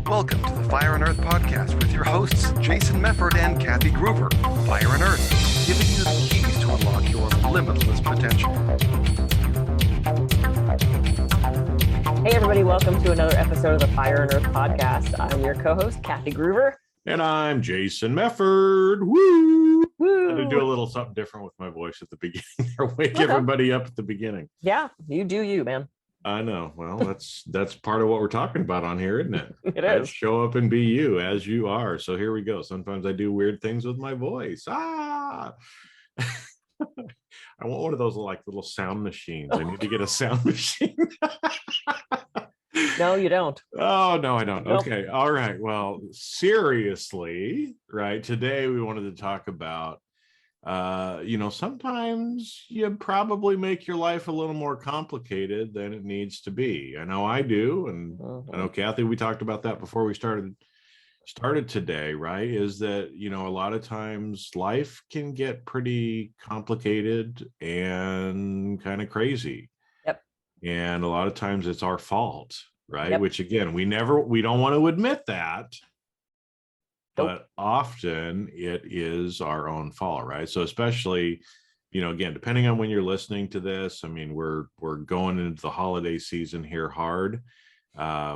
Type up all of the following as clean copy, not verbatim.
Welcome to the Fire and Earth podcast with your hosts, Jason Mefford and Kathy Gruver. Fire and Earth, giving you the keys to unlock your limitless potential. Hey everybody, welcome to another episode of the Fire and Earth podcast. I'm your co-host, Kathy Gruver. And I'm Jason Mefford. Woo! Woo! I had to do a little something different with my voice at the beginning. Wake everybody up at the beginning. Yeah, you do you, man. I know. Well, that's part of what we're talking about on here, isn't it? It is. Show up and be you as you are. So here we go. Sometimes I do weird things with my voice. I want one of those like little sound machines. I need to get a sound machine. No, you don't. Oh, no, I don't. Nope. Okay. All right. Well, seriously, right? Today we wanted to talk about, sometimes you probably make your life a little more complicated than it needs to be. I know I do. And I know, Kathy, we talked about that before we started today, right? Is that, a lot of times life can get pretty complicated and kind of crazy. Yep. And a lot of times it's our fault, right? Yep. Which again, we don't want to admit that, Nope. but often it is our own fault, right? So especially, again, depending on when you're listening to this, I mean, we're going into the holiday season here hard,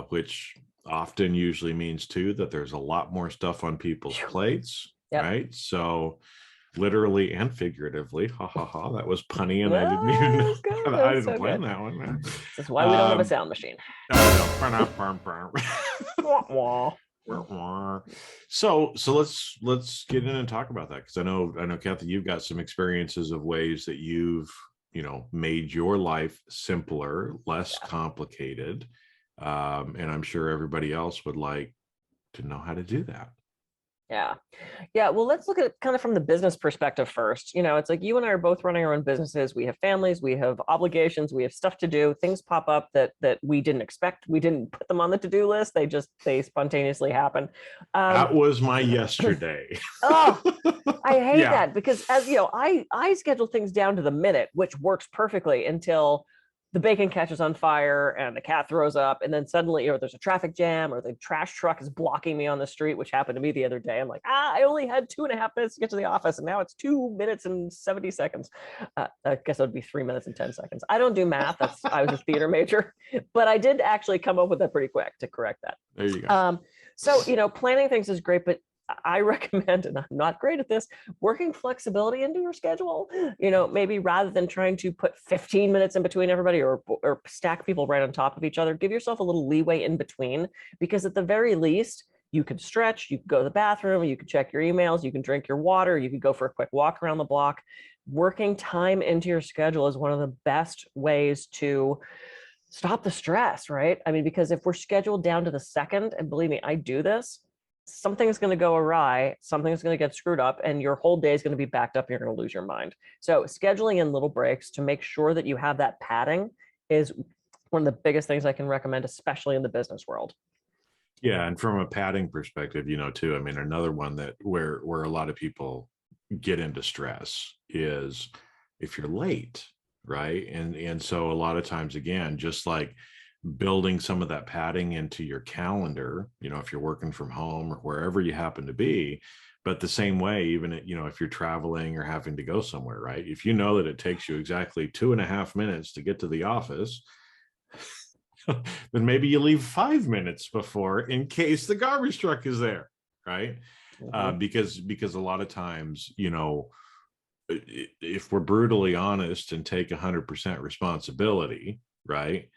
which often usually means too that there's a lot more stuff on people's plates, Yep. right? So literally and figuratively, that was punny, and I didn't even know. I didn't plan that one. Man. That's why we don't have a sound machine. So let's get in and talk about that, because I know Kathy, you've got some experiences of ways that you've made your life simpler, less complicated, and I'm sure everybody else would like to know how to do that. Yeah. Well, let's look at it kind of from the business perspective first. It's like you and I are both running our own businesses. We have families, we have obligations, we have stuff to do. Things pop up that we didn't expect. We didn't put them on the to-do list. They spontaneously happen. That was my yesterday. Oh, I hate that, because as I schedule things down to the minute, which works perfectly until the bacon catches on fire and the cat throws up, and then suddenly, there's a traffic jam or the trash truck is blocking me on the street, which happened to me the other day. I'm like, I only had 2.5 minutes to get to the office, and now it's 2 minutes and 70 seconds. I guess it would be 3 minutes and 10 seconds. I don't do math. I was a theater major, but I did actually come up with that pretty quick to correct that. There you go. So, planning things is great, but I recommend, and I'm not great at this, working flexibility into your schedule. Maybe rather than trying to put 15 minutes in between everybody or stack people right on top of each other, give yourself a little leeway in between, because at the very least, you could stretch, you could go to the bathroom, you could check your emails, you can drink your water, you could go for a quick walk around the block. Working time into your schedule is one of the best ways to stop the stress, right? I mean, because if we're scheduled down to the second, and believe me, I do this, something's going to go awry, something's going to get screwed up, and your whole day is going to be backed up and you're going to lose your mind. So scheduling in little breaks to make sure that you have that padding is one of the biggest things I can recommend, especially in the business world. Yeah, and from a padding perspective, too, I mean, another one that where a lot of people get into stress is if you're late, right? And so a lot of times, again, just like building some of that padding into your calendar, if you're working from home or wherever you happen to be, but the same way, even if you're traveling or having to go somewhere, right? If you know that it takes you exactly 2.5 minutes to get to the office, then maybe you leave 5 minutes before in case the garbage truck is there, right? Mm-hmm. Because a lot of times, if we're brutally honest and take 100% responsibility, right?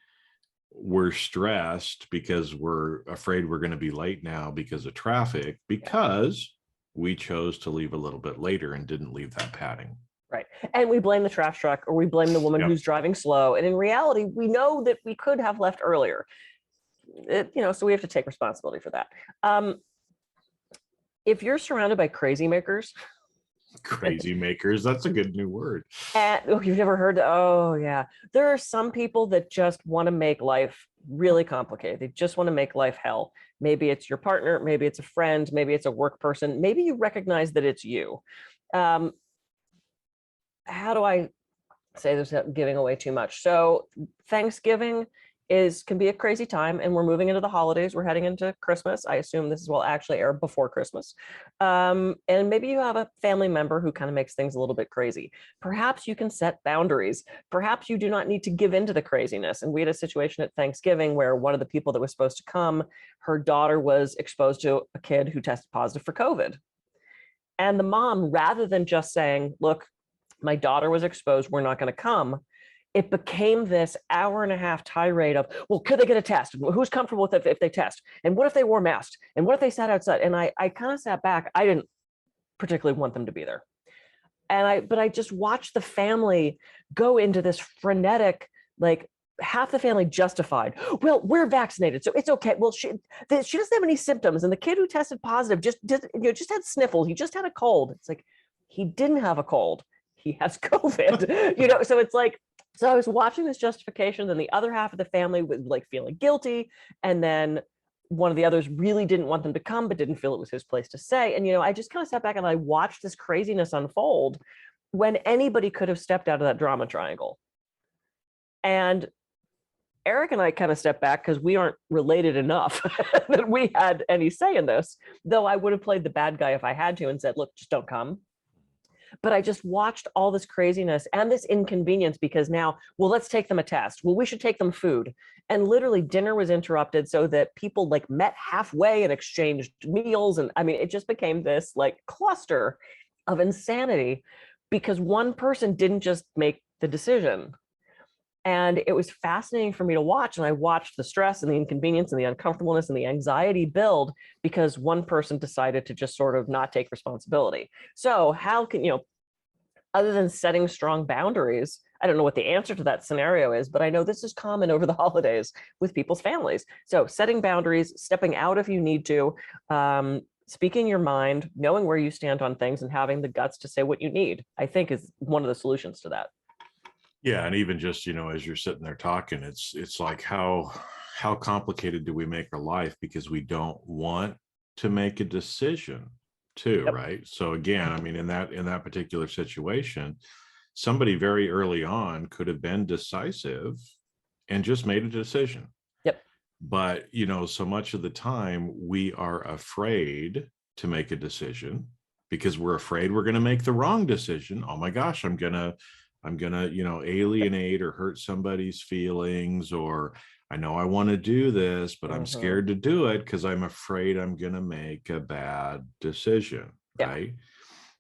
We're stressed because we're afraid we're going to be late now because of traffic, because we chose to leave a little bit later and didn't leave that padding. Right. And we blame the trash truck, or we blame the woman who's driving slow. And in reality, we know that we could have left earlier. So we have to take responsibility for that. If you're surrounded by crazy makers, that's a good new word. You've never heard? Oh yeah, there are some people that just want to make life really complicated. They just want to make life hell. Maybe it's your partner, maybe it's a friend, maybe it's a work person, maybe you recognize that it's you. How do I say this without giving away too much? So Thanksgiving can be a crazy time, and we're moving into the holidays. We're heading into Christmas. I assume this will actually air before Christmas. And maybe you have a family member who kind of makes things a little bit crazy. Perhaps you can set boundaries. Perhaps you do not need to give into the craziness. And we had a situation at Thanksgiving where one of the people that was supposed to come, her daughter was exposed to a kid who tested positive for COVID. And the mom, rather than just saying, look, my daughter was exposed, we're not going to come, it became this hour-and-a-half tirade of, well, could they get a test? Who's comfortable with it if they test? And what if they wore masks? And what if they sat outside? And I kind of sat back. I didn't particularly want them to be there. But I just watched the family go into this frenetic, like, half the family justified, well, we're vaccinated, so it's okay. Well, she doesn't have any symptoms. And the kid who tested positive just had sniffles. He just had a cold. It's like, he didn't have a cold. He has COVID, so it's like, so I was watching this justification, then the other half of the family was like feeling guilty. And then one of the others really didn't want them to come, but didn't feel it was his place to say. And, I just kind of sat back and I watched this craziness unfold when anybody could have stepped out of that drama triangle. And Eric and I kind of stepped back because we aren't related enough that we had any say in this, though I would have played the bad guy if I had to and said, look, just don't come. But I just watched all this craziness and this inconvenience because now, well, let's take them a test. Well, we should take them food. And literally dinner was interrupted so that people like met halfway and exchanged meals. And I mean, it just became this like cluster of insanity because one person didn't just make the decision. And it was fascinating for me to watch. And I watched the stress and the inconvenience and the uncomfortableness and the anxiety build because one person decided to just sort of not take responsibility. So how can, other than setting strong boundaries, I don't know what the answer to that scenario is, but I know this is common over the holidays with people's families. So setting boundaries, stepping out if you need to, speaking your mind, knowing where you stand on things and having the guts to say what you need, I think is one of the solutions to that. Yeah, and even just, as you're sitting there talking, it's like how complicated do we make our life because we don't want to make a decision too, yep. Right? So again, I mean, in that particular situation, somebody very early on could have been decisive and just made a decision. Yep. But, so much of the time we are afraid to make a decision because we're afraid we're going to make the wrong decision. Oh my gosh, I'm gonna, alienate or hurt somebody's feelings, or I know I want to do this, but I'm scared to do it because I'm afraid I'm going to make a bad decision. Yeah. Right.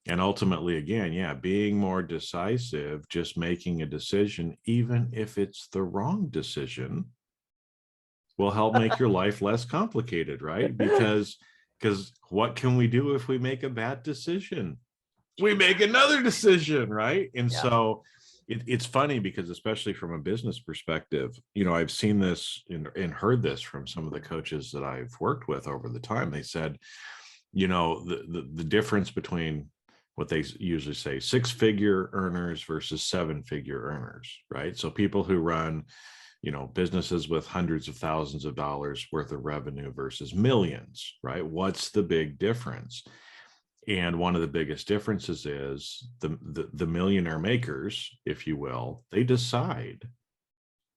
And ultimately, again, being more decisive, just making a decision, even if it's the wrong decision, will help make your life less complicated, right? Because what can we do if we make a bad decision? We make another decision, right? And so it's funny because especially from a business perspective, I've seen this and heard this from some of the coaches that I've worked with over the time. They said, the difference between what they usually say, 6-figure earners versus 7-figure earners, right? So people who run, businesses with hundreds of thousands of dollars worth of revenue versus millions, right? What's the big difference? And one of the biggest differences is the millionaire makers, if you will, they decide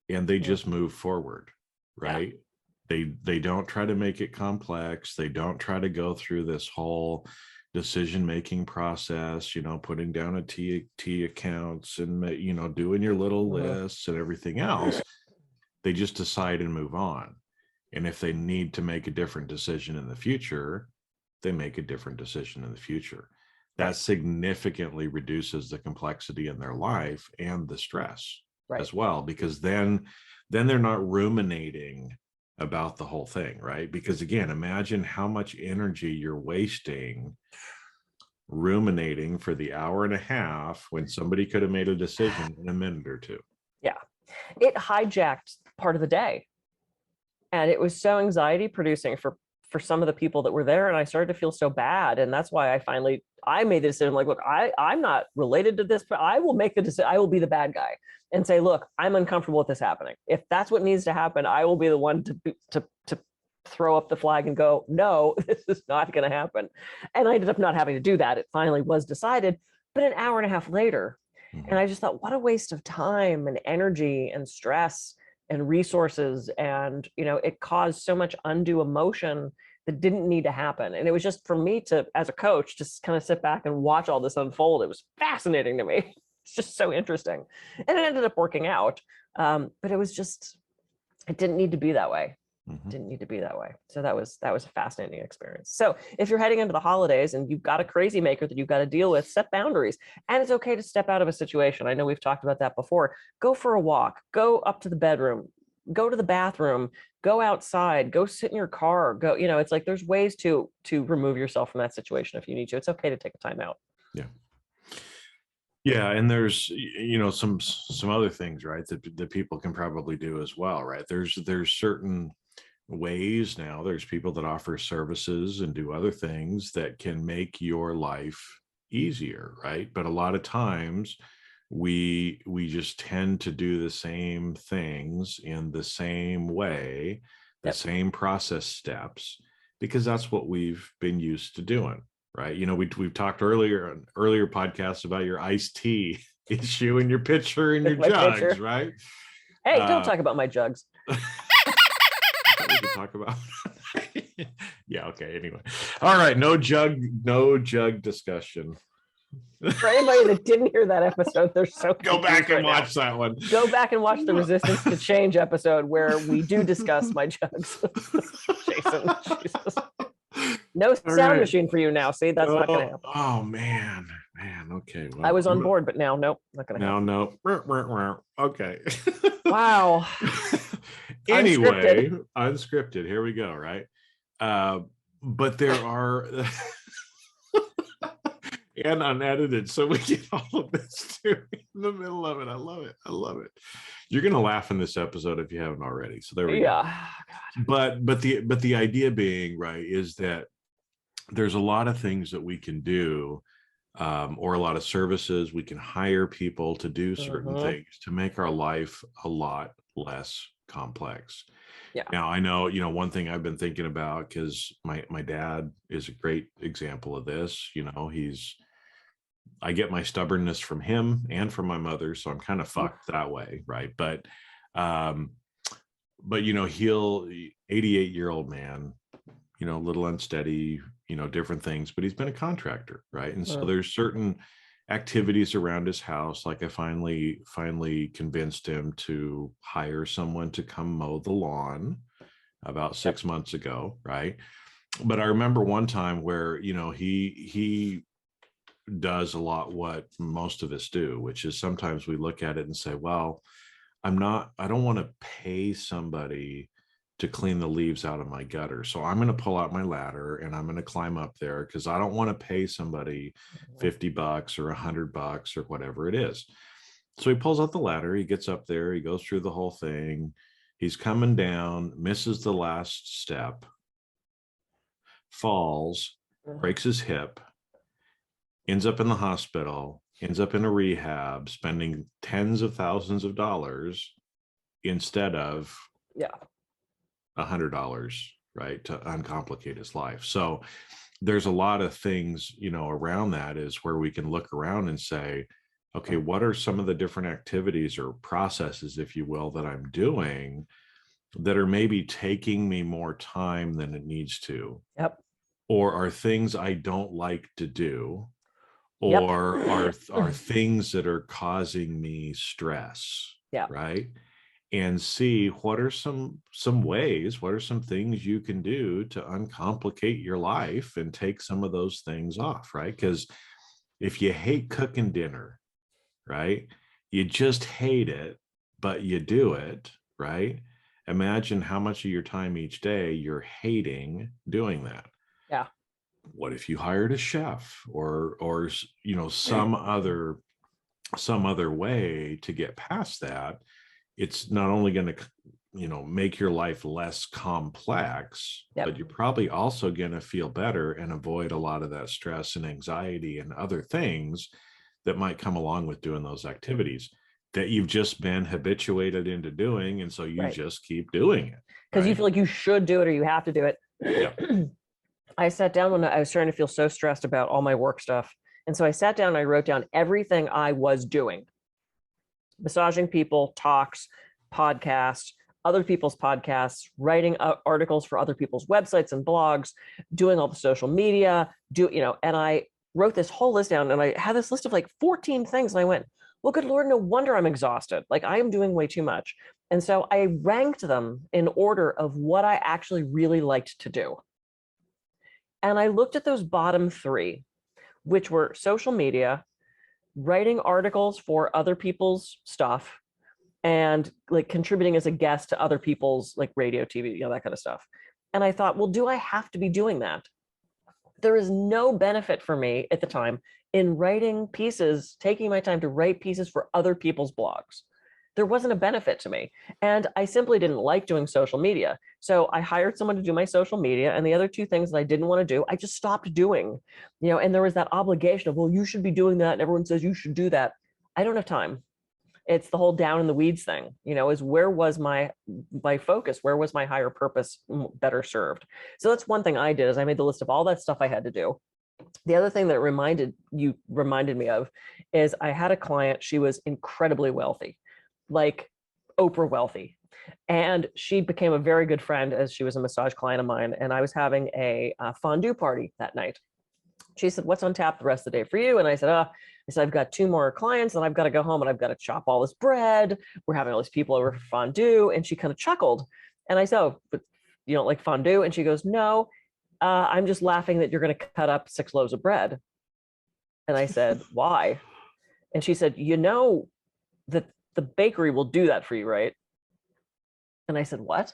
and they just move forward, right? Yeah. They don't try to make it complex. They don't try to go through this whole decision-making process, putting down a T accounts and, doing your little lists and everything else. They just decide and move on. And if they need to make a different decision in the future, they make a different decision in the future. That significantly reduces the complexity in their life and the stress as well, because then they're not ruminating about the whole thing, right? Because again, imagine how much energy you're wasting ruminating for the hour and a half when somebody could have made a decision in a minute or two. Yeah, it hijacked part of the day, and it was so anxiety producing for some of the people that were there. And I started to feel so bad. And that's why I made the decision, like, look, I'm not related to this, but I will make the decision. I will be the bad guy and say, look, I'm uncomfortable with this happening. If that's what needs to happen, I will be the one to throw up the flag and go, no, this is not going to happen. And I ended up not having to do that. It finally was decided, but an hour and a half later. And I just thought, what a waste of time and energy and stress and resources, and it caused so much undue emotion that didn't need to happen. And it was just for me to, as a coach, just kind of sit back and watch all this unfold. It was fascinating to me. It's just so interesting, and it ended up working out. But it was just, it didn't need to be that way. Didn't need to be that way. So that was a fascinating experience. So if you're heading into the holidays and you've got a crazy maker that you've got to deal with, set boundaries. And it's okay to step out of a situation. I know we've talked about that before. Go for a walk, go up to the bedroom, go to the bathroom, go outside, go sit in your car, go, it's like there's ways to remove yourself from that situation if you need to. It's okay to take a time out. Yeah. Yeah, and there's some other things, right, that people can probably do as well, right? There's certain ways now. There's people that offer services and do other things that can make your life easier, right? But a lot of times we just tend to do the same things in the same way, the same process steps, because that's what we've been used to doing. Right. We've talked earlier podcasts about your iced tea issue and your pitcher and your jugs, pitcher. Right? Hey, don't talk about my jugs. We could talk about. Yeah. Okay. Anyway. All right. No jug discussion. For anybody that didn't hear that episode, there's so go back and watch that one. Go back and watch the Resistance to Change episode where we do discuss my jugs. Jason, Jesus. No sound machine for you now. See, that's not going to happen. Oh man. Okay. Well, I was on board, but now, nope, not going to happen. No. Okay. Wow. Anyway, unscripted. Here we go. Right. But there are and unedited, so we get all of this too in the middle of it. I love it. You're gonna laugh in this episode if you haven't already. So there we go. But the idea being, right, is that there's a lot of things that we can do, or a lot of services. We can hire people to do certain things to make our life a lot less complex. Yeah. Now I know, one thing I've been thinking about, because my dad is a great example of this. I get my stubbornness from him and from my mother, so I'm kind of fucked that way, right? But he'll 88-year-old man, a little unsteady, different things, but he's been a contractor, right? And so there's certain activities around his house. Like I finally convinced him to hire someone to come mow the lawn about 6 months ago, right? But I remember one time where, he does a lot what most of us do, which is sometimes we look at it and say, well, I don't want to pay somebody to clean the leaves out of my gutter. So I'm going to pull out my ladder and I'm going to climb up there because I don't want to pay somebody $50 or $100 or whatever it is. So he pulls out the ladder, he gets up there, he goes through the whole thing. He's coming down, misses the last step, falls, breaks his hip, ends up in the hospital, ends up in a rehab, spending tens of thousands of dollars instead of $100, right, to uncomplicate his life. So there's a lot of things, around that is where we can look around and say, okay, what are some of the different activities or processes, if you will, that I'm doing that are maybe taking me more time than it needs to? Yep. Or are things I don't like to do? Or are things that are causing me stress? Yeah. Right. And see what are some ways, what are some things you can do to uncomplicate your life and take some of those things off, right? Because if you hate cooking dinner, right, you just hate it, but you do it, right? Imagine how much of your time each day you're hating doing that. Yeah. What if you hired a chef or some other way to get past that? It's not only going to, make your life less complex, but you're probably also going to feel better and avoid a lot of that stress and anxiety and other things that might come along with doing those activities that you've just been habituated into doing. And so you just keep doing it. Because you feel like you should do it or you have to do it. Yeah. I sat down when I was starting to feel so stressed about all my work stuff. And so I sat down and I wrote down everything I was doing. Massaging people, talks, podcasts, other people's podcasts, writing articles for other people's websites and blogs, doing all the social media, and I wrote this whole list down, and I had this list of like 14 things. And I went, well, good Lord, no wonder I'm exhausted. Like, I am doing way too much. And so I ranked them in order of what I actually really liked to do. And I looked at those bottom three, which were social media, writing articles for other people's stuff, and like contributing as a guest to other people's like radio, TV, that kind of stuff. And I thought, well, do I have to be doing that? There is no benefit for me at the time in writing pieces, taking my time to write pieces for other people's blogs. There wasn't a benefit to me. And I simply didn't like doing social media. So I hired someone to do my social media, and the other two things that I didn't want to do, I just stopped doing, and there was that obligation of, well, you should be doing that. And everyone says you should do that. I don't have time. It's the whole down in the weeds thing, is where was my focus? Where was my higher purpose better served? So that's one thing I did, is I made the list of all that stuff I had to do. The other thing that reminded me of is I had a client. She was incredibly wealthy, like Oprah wealthy. And she became a very good friend as she was a massage client of mine. And I was having a fondue party that night. She said, what's on tap the rest of the day for you? And I said, I've got 2 more clients and I've got to go home and I've got to chop all this bread. We're having all these people over for fondue. And she kind of chuckled. And I said, oh, but you don't like fondue? And she goes, no, I'm just laughing that you're going to cut up 6 loaves of bread. And I said, why? And she said, that the bakery will do that for you, right? And I said, what?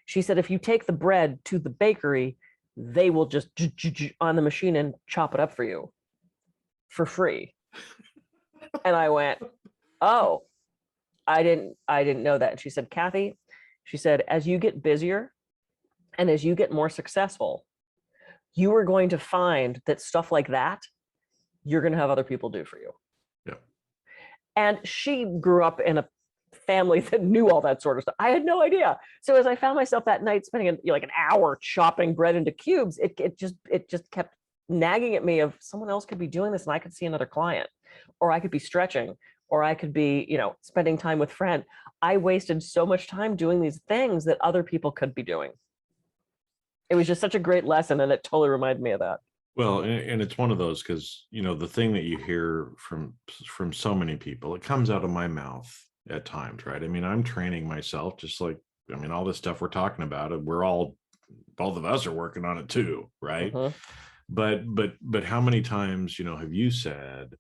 She said, if you take the bread to the bakery, they will just on the machine and chop it up for you for free. And I went, oh, I didn't know that. And she said, Kathy, she said, as you get busier and as you get more successful, you are going to find that stuff like that, you're going to have other people do for you. Yeah. And she grew up in a family that knew all that sort of stuff. I had no idea. So as I found myself that night spending like an hour chopping bread into cubes, it just kept nagging at me of someone else could be doing this and I could see another client, or I could be stretching, or I could be, spending time with friend. I wasted so much time doing these things that other people could be doing. It was just such a great lesson, and it totally reminded me of that. Well, and it's one of those, because, the thing that you hear from so many people, it comes out of my mouth at times, right? I mean, I'm training myself, just like, all this stuff we're talking about, both of us are working on it too, right? Uh-huh. But how many times, have you said,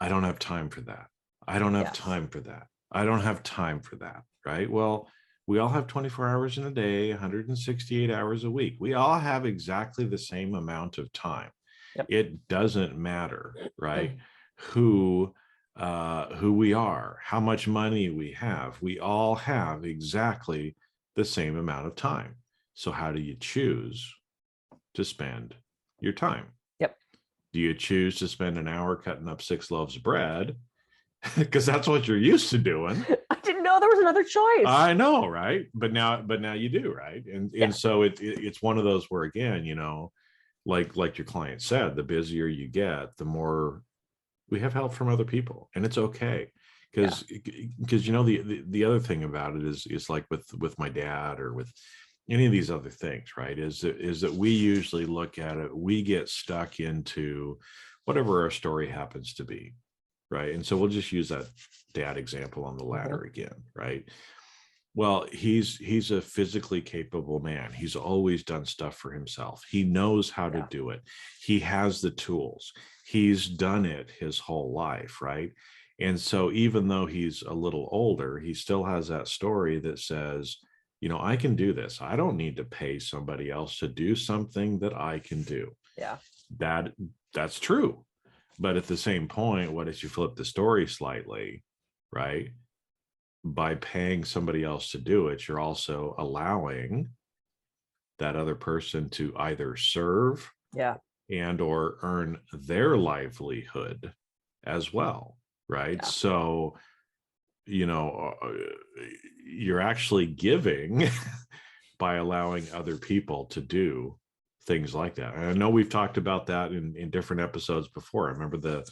I don't have time for that. I don't have time for that. I don't have time for that, right? Well, we all have 24 hours in a day, 168 hours a week. We all have exactly the same amount of time. Yep. It doesn't matter, right? Who we are, how much money we have. We all have exactly the same amount of time. So how do you choose to spend your time? Yep. Do you choose to spend an hour cutting up 6 loaves of bread? Because that's what you're used to doing. I didn't know there was another choice. I know, right? But now you do, right? And so it's one of those where, again, like your client said, the busier you get, the more we have help from other people, and it's okay. Because the other thing about it is like with my dad, or with any of these other things, right? Is that we usually look at it, we get stuck into whatever our story happens to be. Right. And so we'll just use that dad example on the ladder again. Right. Well, he's a physically capable man. He's always done stuff for himself. He knows how to do it. He has the tools. He's done it his whole life. Right. And so even though he's a little older, he still has that story that says, I can do this. I don't need to pay somebody else to do something that I can do. Yeah. That's true. But at the same point, what if you flip the story slightly, right? By paying somebody else to do it, you're also allowing that other person to either serve and or earn their livelihood as well, right? Yeah. So, you're actually giving by allowing other people to do things like that. And I know we've talked about that in different episodes before. I remember the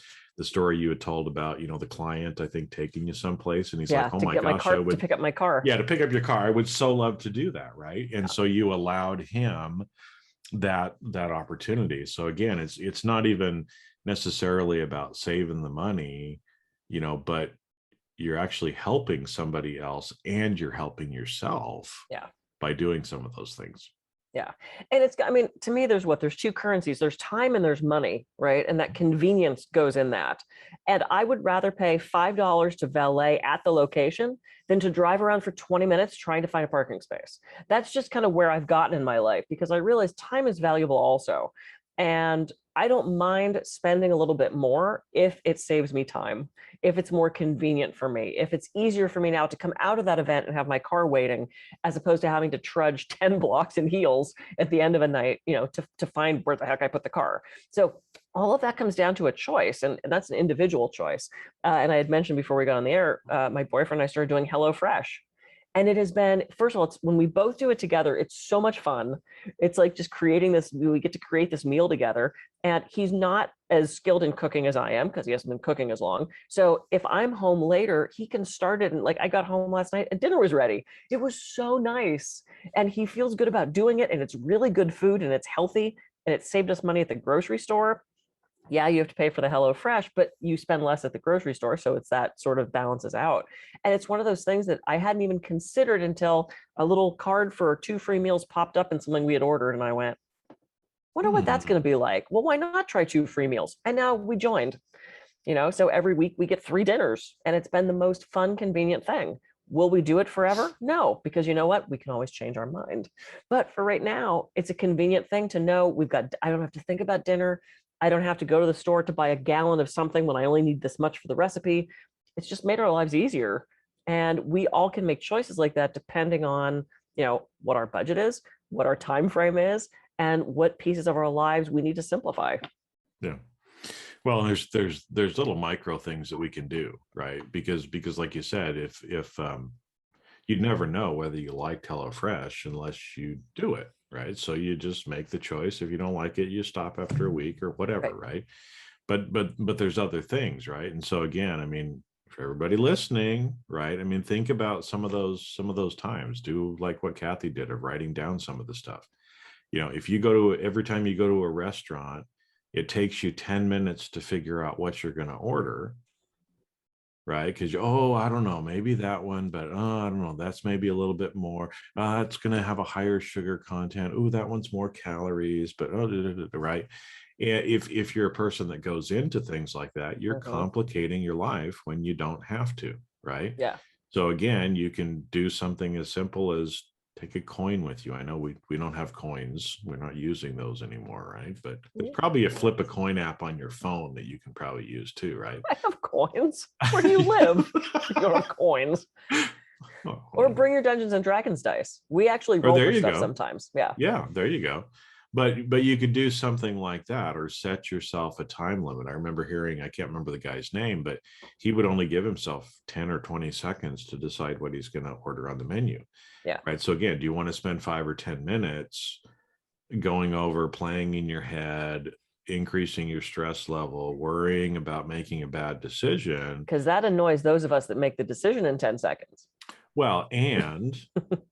story you had told about, the client, I think, taking you someplace, and he's like, oh to my get my gosh, car, I would, to pick up my car. yeah, to pick up your car. I would so love to do that. Right. And so you allowed him that opportunity. So again, it's not even necessarily about saving the money, but you're actually helping somebody else, and you're helping yourself Yeah. by doing some of those things. Yeah. And I mean, to me, there's two currencies. There's time and there's money, right? And that convenience goes in that. And I would rather pay $5 to valet at the location than to drive around for 20 minutes trying to find a parking space. That's just kind of where I've gotten in my life, because I realize time is valuable also. And I don't mind spending a little bit more if it saves me time, if it's more convenient for me, if it's easier for me now to come out of that event and have my car waiting, as opposed to having to trudge 10 blocks in heels at the end of a night, to find where the heck I put the car. So all of that comes down to a choice, and that's an individual choice. And I had mentioned before we got on the air, my boyfriend and I started doing HelloFresh. And it has been, first of all, it's when we both do it together, it's so much fun. It's like just we get to create this meal together. And he's not as skilled in cooking as I am, because he hasn't been cooking as long. So if I'm home later, he can start it. And like, I got home last night and dinner was ready. It was so nice. And he feels good about doing it. And it's really good food, and it's healthy, and it saved us money at the grocery store. Yeah, you have to pay for the HelloFresh, but you spend less at the grocery store. So it's that sort of balances out. And it's one of those things that I hadn't even considered until a little card for 2 free meals popped up in something we had ordered. And I went, wonder what that's going to be like. Well, why not try 2 free meals? And now we joined, so every week we get 3 dinners, and it's been the most fun, convenient thing. Will we do it forever? No, because you know what? We can always change our mind. But for right now, it's a convenient thing to know I don't have to think about dinner. I don't have to go to the store to buy a gallon of something when I only need this much for the recipe. It's just made our lives easier. And we all can make choices like that depending on, what our budget is, what our time frame is, and what pieces of our lives we need to simplify. Yeah. Well, there's little micro things that we can do, right? Because like you said, if you'd never know whether you like HelloFresh unless you do it, right? So you just make the choice. If you don't like it, you stop after a week or whatever, right? But there's other things, right? And so again, I mean, for everybody listening, right? I mean, think about some of those times. Do like what Kathy did of writing down some of the stuff. If you every time you go to a restaurant, it takes you 10 minutes to figure out what you're going to order, right? Because I don't know, maybe that one, but I don't know, that's maybe a little bit more. It's going to have a higher sugar content. Oh, that one's more calories, but right. And if you're a person that goes into things like that, you're complicating your life when you don't have to, right? Yeah. So again, you can do something as simple as take a coin with you. I know we don't have coins. We're not using those anymore, right? But there's probably a flip a coin app on your phone that you can probably use too, right? I have coins. Where do you live? You don't have coins. Or bring your Dungeons and Dragons dice. We actually roll for stuff sometimes. Yeah. Yeah, there you go. But you could do something like that, or set yourself a time limit. I remember hearing, I can't remember the guy's name, but he would only give himself 10 or 20 seconds to decide what he's going to order on the menu. Yeah. Right. So again, do you want to spend 5 or 10 minutes going over, playing in your head, increasing your stress level, worrying about making a bad decision? Because that annoys those of us that make the decision in 10 seconds. Well, and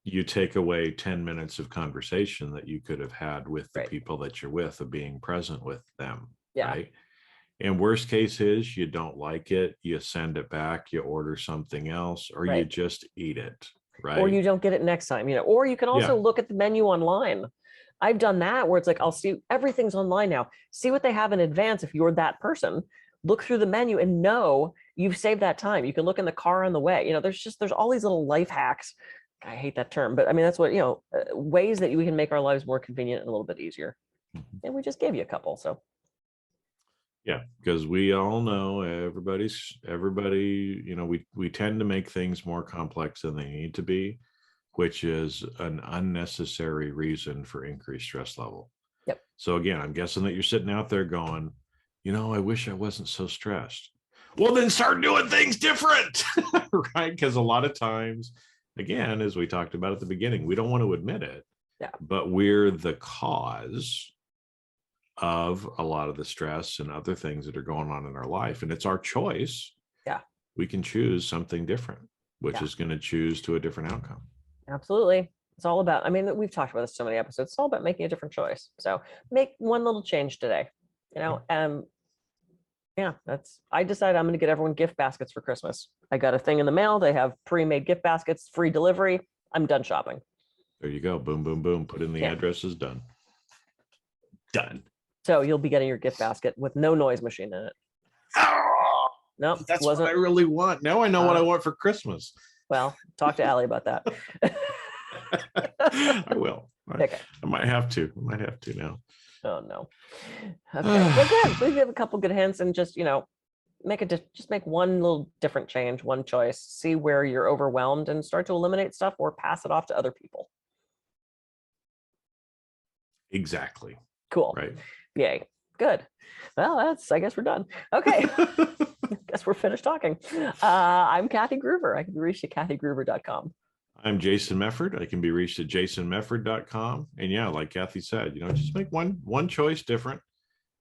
you take away 10 minutes of conversation that you could have had with the people that you're with, of being present with them. Yeah. Right. And worst case is you don't like it, you send it back, you order something else, or you just eat it. Right. Or you don't get it next time, or you can also look at the menu online. I've done that where it's like, I'll see everything's online now. See what they have in advance. If you're that person, look through the menu and know you've saved that time. You can look in the car on the way. There's all these little life hacks. I hate that term, but I mean, that's what, ways that we can make our lives more convenient and a little bit easier. And we just gave you a couple. So. Yeah, because we all know everybody, we tend to make things more complex than they need to be, which is an unnecessary reason for increased stress level. Yep. So again, I'm guessing that you're sitting out there going, I wish I wasn't so stressed. Well, then start doing things different, right? Because a lot of times, again, as we talked about at the beginning, we don't want to admit it, Yeah. but we're the cause of a lot of the stress and other things that are going on in our life. And it's our choice. Yeah. We can choose something different, which Yeah. is going to choose to a different outcome. Absolutely. It's all about, I mean, we've talked about this so many episodes. It's all about making a different choice. So make one little change today, you know. Yeah, I decided I'm going to get everyone gift baskets for Christmas. I got a thing in the mail. They have pre-made gift baskets, free delivery. I'm done shopping. There you go. Boom, boom, boom. Put in the addresses. Done. Done. So you'll be getting your gift basket with no noise machine in it. Oh, Nope, that's what I really want. Now I know what I want for Christmas. Well, talk to Allie about that. I will. Okay. I might have to. I might have to now. Oh no. Okay. Well, good. We give a couple good hints and just, you know, just make one little different change, one choice, see where you're overwhelmed and start to eliminate stuff or pass it off to other people. Exactly. Cool. Right. Yay. Good. Well, I guess we're done. Okay. Guess we're finished talking. I'm Kathy Gruver. I can be reached at kathygruver.com. I'm Jason Mefford. I can be reached at jasonmefford.com. And yeah, like Kathy said, you know, just make one choice different.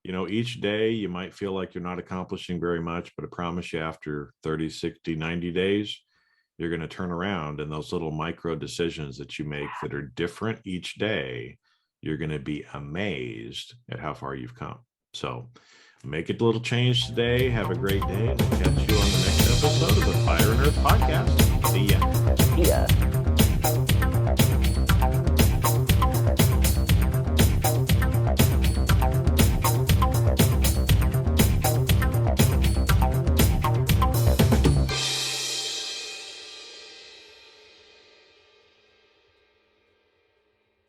You know, each day you might feel like you're not accomplishing very much, but I promise you after 30, 60, 90 days, you're going to turn around, and those little micro decisions that you make that are different each day, you're going to be amazed at how far you've come. So make a little change today. Have a great day. And we'll catch you on the next episode of the Fire and Earth podcast. See ya. Yeah.